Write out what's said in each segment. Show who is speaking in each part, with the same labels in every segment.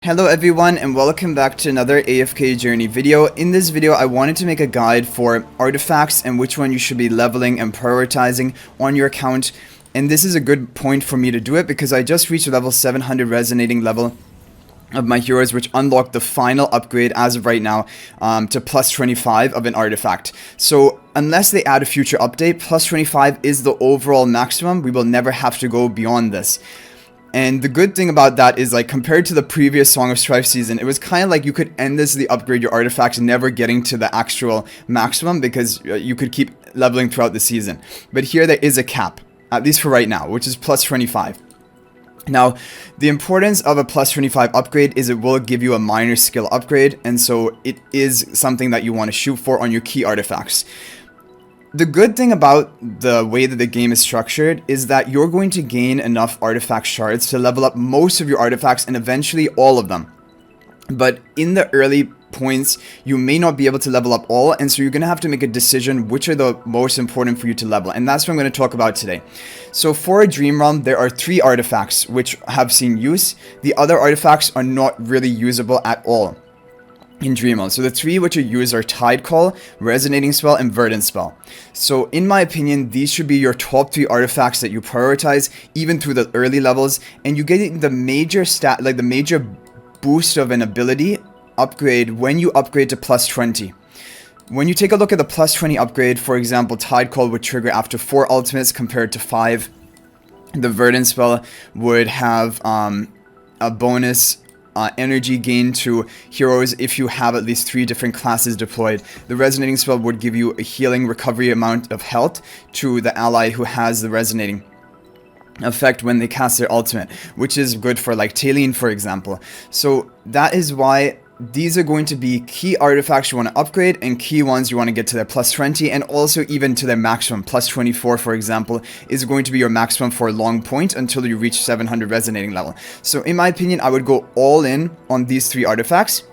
Speaker 1: Hello everyone and welcome back to another AFK journey video. In this video I wanted to make a guide for artifacts and which one you should be leveling and prioritizing on your account. And this is a good point for me to do it because I just reached level 700 resonating level of my heroes, which unlocked the final upgrade as of right now to plus 25 of an artifact. So unless they add a future update, plus 25 is the overall maximum. We will never have to go beyond this. And the good thing about that is, like, compared to the previous Song of Strife season, it was kind of like you could endlessly upgrade your artifacts, never getting to the actual maximum because you could keep leveling throughout the season. But here there is a cap, at least for right now, which is plus 25. Now, the importance of a plus 25 upgrade is it will give you a minor skill upgrade, and so it is something that you want to shoot for on your key artifacts. The good thing about the way that the game is structured is that you're going to gain enough artifact shards to level up most of your artifacts and eventually all of them. But in the early points, you may not be able to level up all, and so you're going to have to make a decision which are the most important for you to level, and that's what I'm going to talk about today. So for a Dream Realm, there are 3 artifacts which have seen use. The other artifacts are not really usable at all in Dream Realm. So the 3 which are used are Tide Call, Resonating Spell, and Verdant Spell. So in my opinion, these should be your top 3 artifacts that you prioritize even through the early levels, and you get the major the major boost of an ability upgrade when you upgrade to plus 20. When you take a look at the plus 20 upgrade, for example, Tide Call would trigger after 4 ultimates compared to 5. The Verdant Spell would have a bonus energy gain to heroes if you have at least 3 different classes deployed. The Resonating Spell would give you a healing recovery amount of health to the ally who has the resonating effect when they cast their ultimate, which is good for like Taylene, for example. So that is why these are going to be key artifacts you want to upgrade and key ones you want to get to their plus 20 and also even to their maximum. Plus 24, for example, is going to be your maximum for a long point until you reach 700 resonating level. So in my opinion, I would go all in on these 3 artifacts.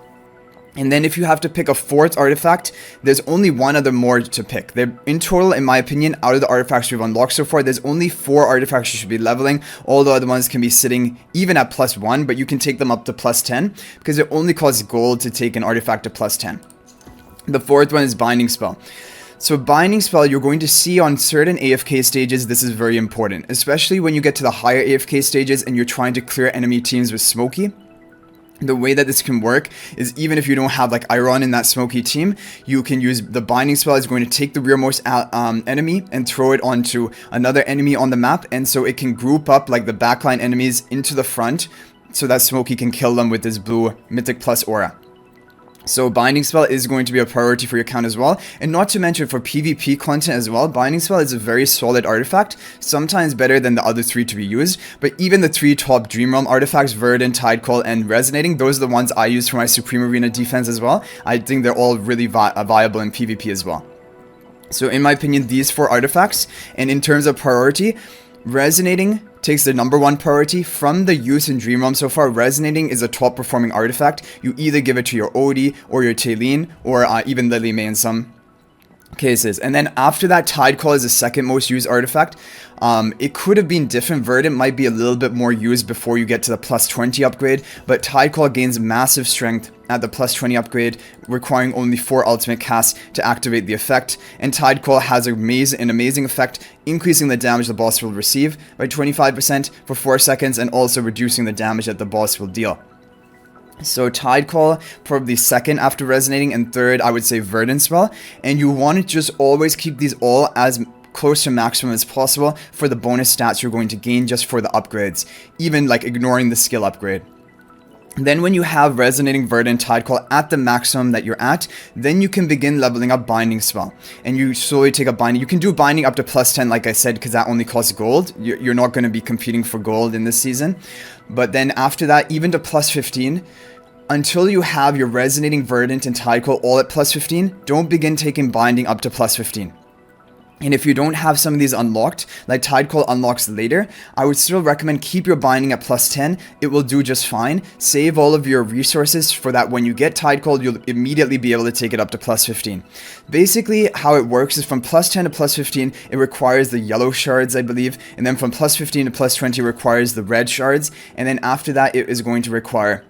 Speaker 1: And then if you have to pick a 4th artifact, there's only one other more to pick. In total, in my opinion, out of the artifacts we've unlocked so far, there's only 4 artifacts you should be leveling. All the other ones can be sitting even at plus 1, but you can take them up to plus 10 because it only costs gold to take an artifact to plus 10. The 4th one is Binding Spell. So Binding Spell, you're going to see on certain AFK stages, this is very important, especially when you get to the higher AFK stages and you're trying to clear enemy teams with Smokey. The way that this can work is even if you don't have like Iron in that Smoky team, you can use the Binding Spell. Is going to take the rearmost enemy and throw it onto another enemy on the map, and so it can group up like the backline enemies into the front so that Smoky can kill them with this blue Mythic Plus aura. So Binding Spell is going to be a priority for your account as well, and not to mention for PvP content as well, Binding Spell is a very solid artifact, sometimes better than the other 3 to be used, but even the 3 top Dream Realm artifacts, Verdant, Tide Call, and Resonating, those are the ones I use for my Supreme Arena defense as well. I think they're all really viable in PvP as well. So in my opinion, these 4 artifacts, and in terms of priority, Resonating takes the #1 priority. From the use in Dream Realm so far, Resonating is a top performing artifact. You either give it to your Odie or your Taylene or even Lily May in some cases. And then after that, Tide Call is the 2nd most used artifact. It could have been different. Verdant might be a little bit more used before you get to the plus 20 upgrade, but Tide Call gains massive strength at the plus 20 upgrade, requiring only 4 ultimate casts to activate the effect. And Tide Call has an amazing effect, increasing the damage the boss will receive by 25% for 4 seconds and also reducing the damage that the boss will deal. So Tide Call, probably 2nd after Resonating, and 3rd, I would say Verdant Spell. And you want to just always keep these all as close to maximum as possible for the bonus stats you're going to gain just for the upgrades, even like ignoring the skill upgrade. Then when you have Resonating, Verdant, Tide Call at the maximum that you're at, then you can begin leveling up Binding Spell. And you slowly take up Binding. You can do Binding up to plus 10, like I said, because that only costs gold. You're not going to be competing for gold in this season. But then after that, even to plus 15, until you have your Resonating, Verdant, and Tide Call all at plus 15, don't begin taking Binding up to plus 15. And if you don't have some of these unlocked, like Tide Call unlocks later, I would still recommend keep your Binding at plus 10. It will do just fine. Save all of your resources for that when you get Tide Call, you'll immediately be able to take it up to plus 15. Basically, how it works is from plus 10 to plus 15, it requires the yellow shards, I believe. And then from plus 15 to plus 20 requires the red shards. And then after that, it is going to require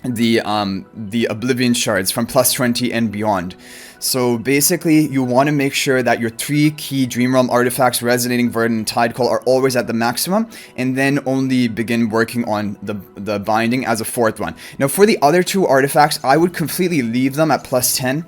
Speaker 1: the Oblivion shards from plus 20 and beyond. So basically, you want to make sure that your 3 key Dream Realm artifacts, Resonating, Verdant, and Tidecall, are always at the maximum, and then only begin working on the binding as a 4th one. Now, for the other 2 artifacts, I would completely leave them at plus 10,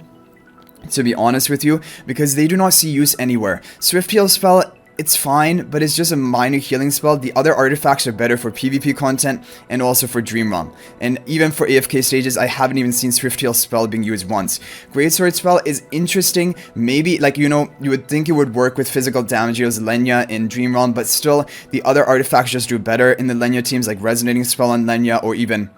Speaker 1: to be honest with you, because they do not see use anywhere. Swift Heal spell, it's fine, but it's just a minor healing spell. The other artifacts are better for PvP content and also for Dream Realm. And even for AFK stages, I haven't even seen Swift Heal spell being used once. Greatsword spell is interesting. Maybe, like, you know, you would think it would work with physical damage deals Lenya in Dream Realm, but still, the other artifacts just do better in the Lenya teams, like Resonating spell on Lenya, or even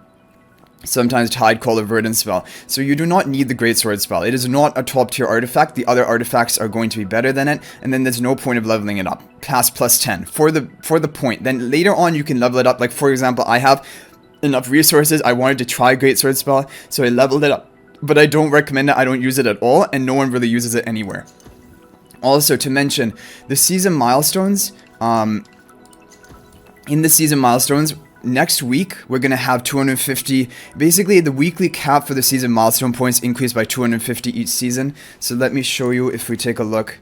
Speaker 1: sometimes Tidecall or Verdant spell. So you do not need the Greatsword spell. It is not a top tier artifact. The other artifacts are going to be better than it, and then there's no point of leveling it up past plus 10 for the point. Then later on you can level it up. Like, for example, I have enough resources. I wanted to try Greatsword spell, so I leveled it up. But I don't recommend it. I don't use it at all, and no one really uses it anywhere. Also, to mention, the season milestones, in the season milestones, next week, we're going to have 250, basically the weekly cap for the season milestone points increased by 250 each season. So let me show you if we take a look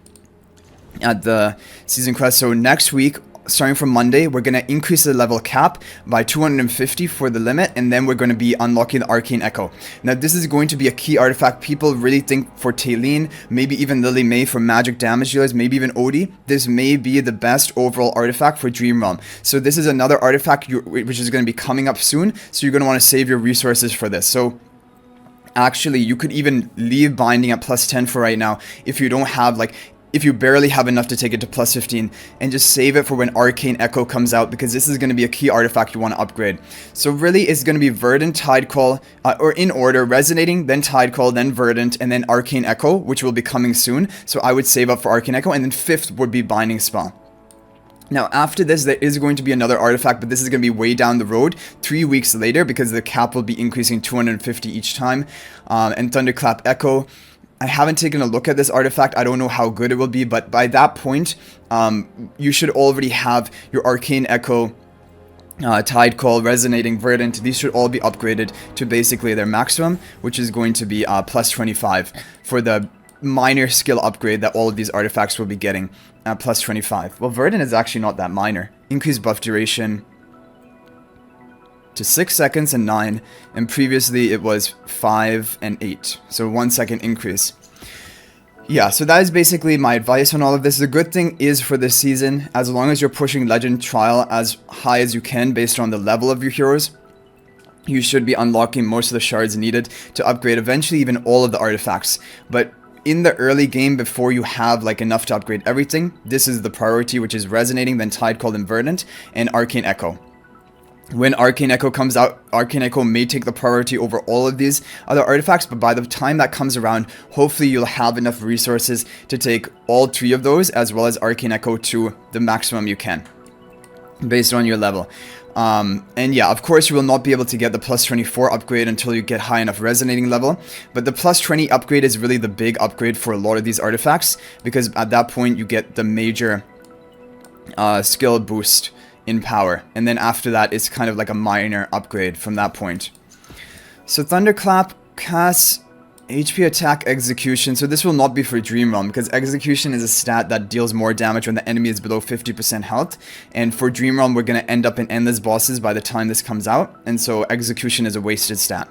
Speaker 1: at the season quest. So next week, starting from Monday, we're going to increase the level cap by 250 for the limit, and then we're going to be unlocking the Arcane Echo. Now, this is going to be a key artifact. People really think for Talene, maybe even Lily May for magic damage dealers, maybe even Odie, this may be the best overall artifact for Dream Realm. So this is another artifact which is going to be coming up soon, so you're going to want to save your resources for this. So actually, you could even leave binding at plus 10 for right now if you don't have, like, if you barely have enough to take it to plus 15, and just save it for when Arcane Echo comes out, because this is going to be a key artifact you want to upgrade. So really, it's going to be Verdant, Tidecall, or in order, Resonating, then Tidecall, then Verdant, and then Arcane Echo, which will be coming soon. So I would save up for Arcane Echo, and then 5th would be Binding Spell. Now, after this, there is going to be another artifact, but this is going to be way down the road, 3 weeks later, because the cap will be increasing 250 each time, and Thunderclap Echo. I haven't taken a look at this artifact. I don't know how good it will be, but by that point, you should already have your Arcane Echo, Tidecall, Resonating, Verdant. These should all be upgraded to basically their maximum, which is going to be plus 25 for the minor skill upgrade that all of these artifacts will be getting at plus 25. Well, Verdant is actually not that minor. Increased buff duration to 6 seconds and 9, and previously it was 5 and 8, so 1 second increase. Yeah, so that is basically my advice on all of this. The good thing is for this season, as long as you're pushing Legend Trial as high as you can based on the level of your heroes, you should be unlocking most of the shards needed to upgrade eventually even all of the artifacts. But in the early game, before you have like enough to upgrade everything, this is the priority, which is Resonating, then Tidecall and Verdant, and Arcane Echo. When Arcane Echo comes out, Arcane Echo may take the priority over all of these other artifacts, but by the time that comes around, hopefully you'll have enough resources to take all 3 of those, as well as Arcane Echo to the maximum you can, based on your level. And yeah, of course you will not be able to get the plus 24 upgrade until you get high enough Resonating level, but the plus 20 upgrade is really the big upgrade for a lot of these artifacts, because at that point you get the major skill boost in power, and then after that it's kind of like a minor upgrade from that point. So Thunderclap casts HP attack execution. So this will not be for Dream Realm, because execution is a stat that deals more damage when the enemy is below 50% health, and for Dream Realm we're going to end up in endless bosses by the time this comes out, and so execution is a wasted stat.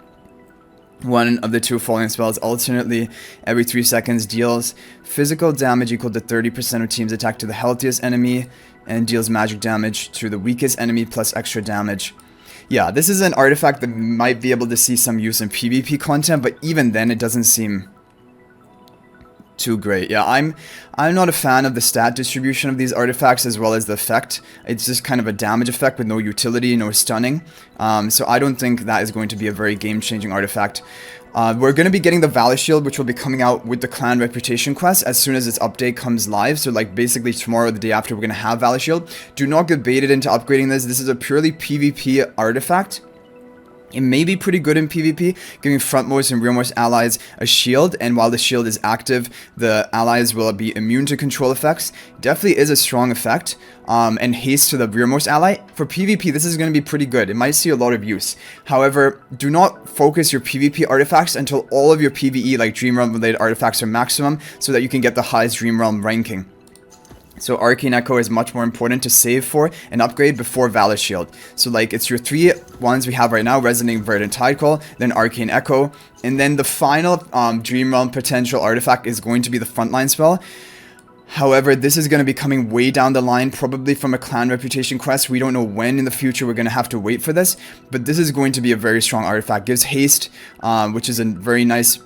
Speaker 1: One of the 2 falling spells alternately every 3 seconds deals physical damage equal to 30% of team's attack to the healthiest enemy, and deals magic damage to the weakest enemy plus extra damage. Yeah, this is an artifact that might be able to see some use in PvP content, but even then it doesn't seem too great. Yeah, I'm not a fan of the stat distribution of these artifacts as well as the effect. It's just kind of a damage effect with no utility, no stunning. So I don't think that is going to be a very game-changing artifact. We're going to be getting the Valor Shield, which will be coming out with the Clan Reputation quest as soon as this update comes live. So like basically tomorrow or the day after, we're going to have Valor Shield. Do not get baited into upgrading this. This is a purely PvP artifact. It may be pretty good in PvP, giving frontmost and rearmost allies a shield, and while the shield is active, the allies will be immune to control effects. Definitely is a strong effect, and haste to the rearmost ally. For PvP, this is going to be pretty good. It might see a lot of use. However, do not focus your PvP artifacts until all of your PvE, like Dream Realm related artifacts, are maximum, so that you can get the highest Dream Realm ranking. So Arcane Echo is much more important to save for and upgrade before Valor Shield. So like it's your 3 ones we have right now, Resonating Verdant Tidecall, then Arcane Echo, and then the final Dream Realm potential artifact is going to be the Frontline spell. However, this is going to be coming way down the line, probably from a clan reputation quest. We don't know when in the future we're going to have to wait for this, but this is going to be a very strong artifact. Gives haste, which is a very nice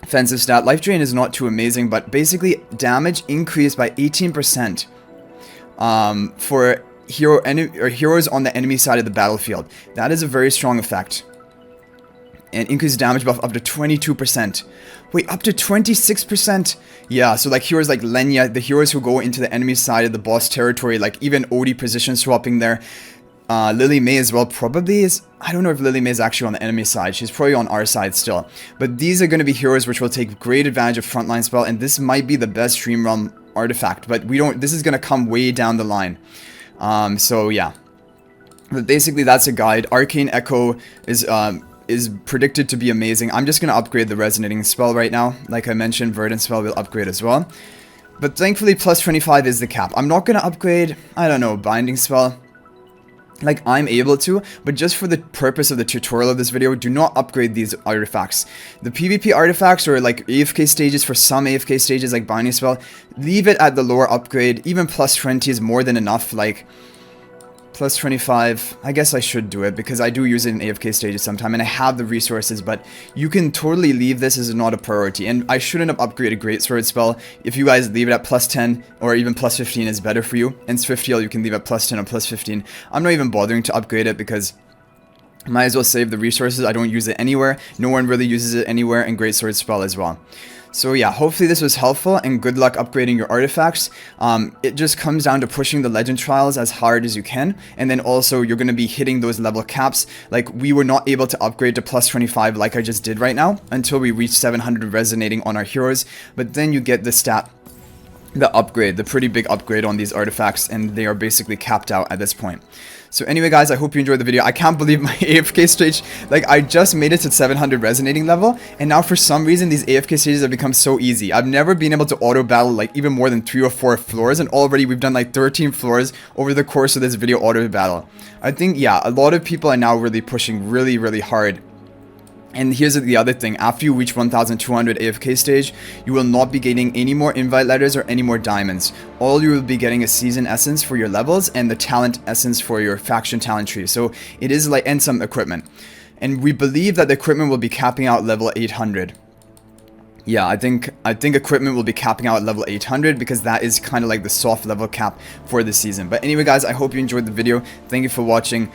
Speaker 1: offensive stat. Life drain is not too amazing, but basically damage increased by 18% for heroes on the enemy side of the battlefield. That is a very strong effect. And increased damage buff up to 22%. Wait, up to 26%? Yeah, so like heroes like Lenya, the heroes who go into the enemy side of the boss territory, like even Odie position swapping there. Lily May as well probably is. I don't know if Lily May is actually on the enemy side. She's probably on our side still. But these are going to be heroes which will take great advantage of Frontline spell, and this might be the best Dream Realm artifact. But we don't. This is going to come way down the line. So yeah. But basically that's a guide. Arcane Echo is predicted to be amazing. I'm just going to upgrade the Resonating spell right now. Like I mentioned, Verdant spell will upgrade as well. But thankfully plus 25 is the cap. I'm not going to upgrade, I don't know, Binding spell. Like, I'm able to, but just for the purpose of the tutorial of this video, do not upgrade these artifacts. The PvP artifacts, or like AFK stages, for some AFK stages like Binding Spell, leave it at the lower upgrade. Even plus 20 is more than enough. Like, plus 25, I guess I should do it, because I do use it in AFK stages sometime, and I have the resources, but you can totally leave this as not a priority, and I shouldn't have upgraded Greatsword spell. If you guys leave it at plus 10, or even plus 15 is better for you, and Swiftheal you can leave at plus 10 or plus 15. I'm not even bothering to upgrade it, because I might as well save the resources. I don't use it anywhere, no one really uses it anywhere, and Greatsword spell as well. So yeah, hopefully this was helpful, and good luck upgrading your artifacts. It just comes down to pushing the legend trials as hard as you can, and then also you're going to be hitting those level caps. Like, we were not able to upgrade to plus 25 like I just did right now until we reached 700 resonating on our heroes, but then you get the stat, the upgrade, the pretty big upgrade on these artifacts, and they are basically capped out at this point. So anyway guys, I hope you enjoyed the video. I can't believe my AFK stage, like I just made it to 700 resonating level, and now for some reason these AFK stages have become so easy. I've never been able to auto battle like even more than 3 or 4 floors, and already we've done like 13 floors over the course of this video auto battle. I think, yeah, a lot of people are now really pushing really hard. And here's the other thing, after you reach 1200 AFK stage, you will not be getting any more invite letters or any more diamonds. All you will be getting is season essence for your levels and the talent essence for your faction talent tree. So it is like, and some equipment. And we believe that the equipment will be capping out level 800. Yeah, I think equipment will be capping out at level 800, because that is kind of like the soft level cap for this season. But anyway guys, I hope you enjoyed the video. Thank you for watching.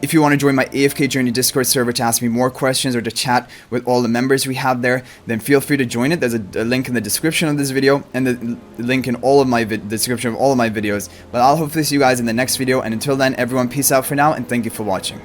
Speaker 1: If you want to join my AFK Journey Discord server to ask me more questions or to chat with all the members we have there, then feel free to join it. There's a link in the description of this video, and the link in all of my description of all of my videos. But I'll hopefully see you guys in the next video, and until then, everyone, peace out for now, and thank you for watching.